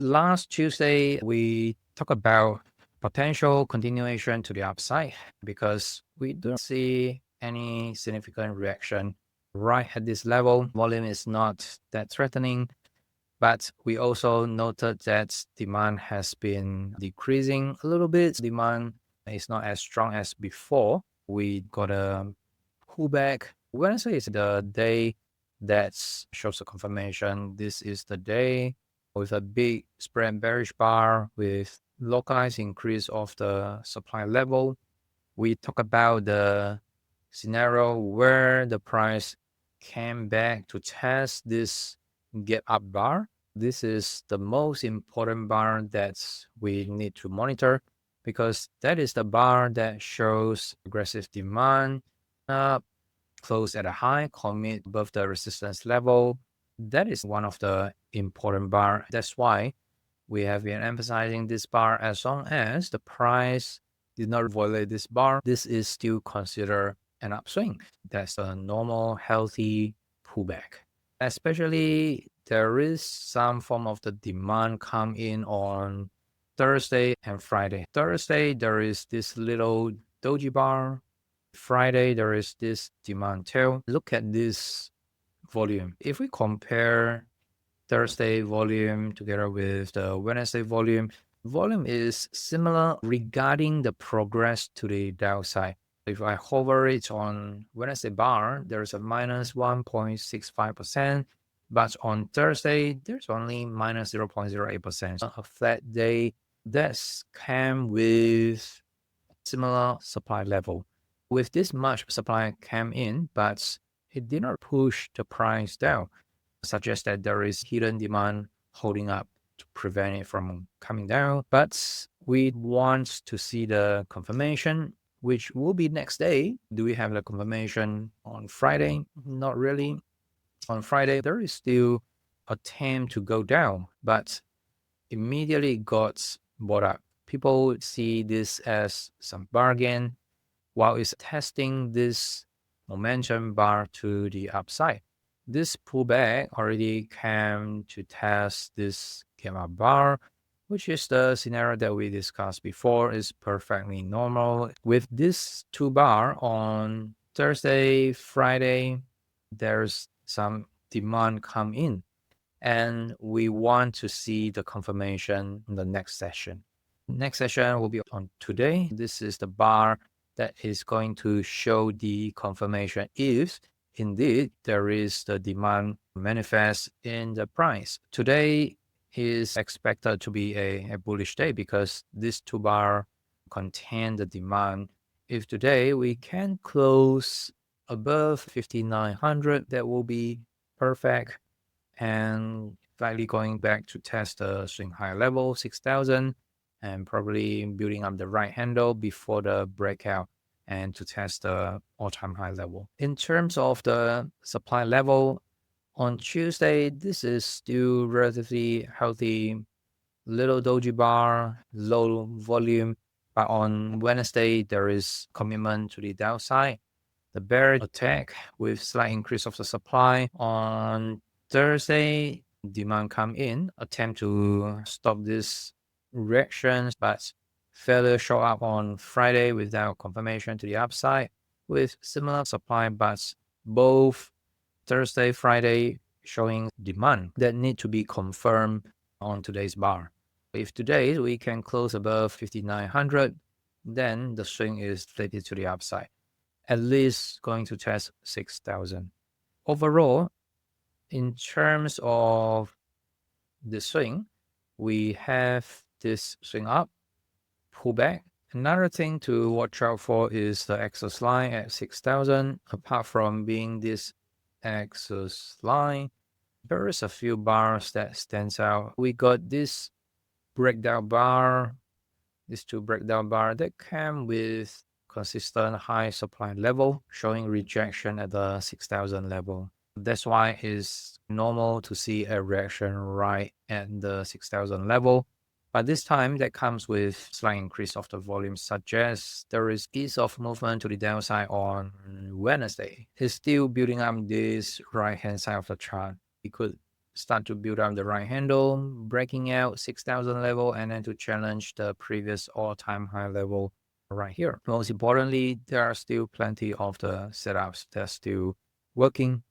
Last Tuesday, we talked about potential continuation to the upside because we don't see any significant reaction right at this level. Volume is not that threatening, but we also noted that demand has been decreasing a little bit. Demand is not as strong as before. We got a pullback. Wednesday is the day that shows a confirmation. This is the day with a big spread bearish bar with localized increase of the supply level. We talk about the scenario where the price came back to test this gap up bar. This is the most important bar that we need to monitor because that is the bar that shows aggressive demand up, close at a high, commit above the resistance level. That is one of the important bar. That's why we have been emphasizing this bar. As long as the price did not violate this bar, this is still considered an upswing. That's a normal, healthy pullback. Especially there is some form of the demand come in on Thursday and Friday. Thursday, there is this little doji bar. Friday, there is this demand tail. Look at this volume. If we compare Thursday volume together with the Wednesday volume is similar regarding the progress to the downside. If I hover it on Wednesday bar, there's a minus 1.65%, but on Thursday, there's only minus 0.08%. A flat day that's came with similar supply level. With this much supply came in, but it did not push the price down, suggests that there is hidden demand holding up to prevent it from coming down. But we want to see the confirmation, which will be next day. Do we have the confirmation on Friday? Not really. On Friday, there is still a attempt to go down, but immediately got bought up. People see this as some bargain while it's testing this momentum bar to the upside. This pullback already came to test this gamma bar, which is the scenario that we discussed before, is perfectly normal. With this two bar on Thursday, Friday, there's some demand come in, and we want to see the confirmation in the next session. Next session will be on today. This is the bar that is going to show the confirmation if indeed there is the demand manifest in the price. Today is expected to be a bullish day because this two bar contain the demand. If today we can close above 5,900, that will be perfect. And slightly going back to test the swing high level, 6,000, and probably building up the right handle before the breakout and to test the all-time high level. In terms of the supply level, on Tuesday, this is still relatively healthy, little doji bar, low volume, but on Wednesday, there is commitment to the downside. The bear attack with slight increase of the supply. On Thursday, demand come in, attempt to stop this reactions, but failure show up on Friday without confirmation to the upside with similar supply, but both Thursday, Friday showing demand that need to be confirmed on today's bar. If today we can close above 5,900, then the swing is slated to the upside, at least going to test 6,000. Overall, in terms of the swing, we have this swing up, pull back. Another thing to watch out for is the axis line at 6,000. Apart from being this axis line, there is a few bars that stands out. We got this breakdown bar, these two breakdown bar that came with consistent high supply level, showing rejection at the 6,000 level. That's why it's normal to see a reaction right at the 6,000 level. But this time that comes with slight increase of the volume, suggests there is ease of movement to the downside on Wednesday. It's still building up this right-hand side of the chart. We could start to build up the right handle, breaking out 6,000 level, and then to challenge the previous all-time high level right here. Most importantly, there are still plenty of the setups that's still working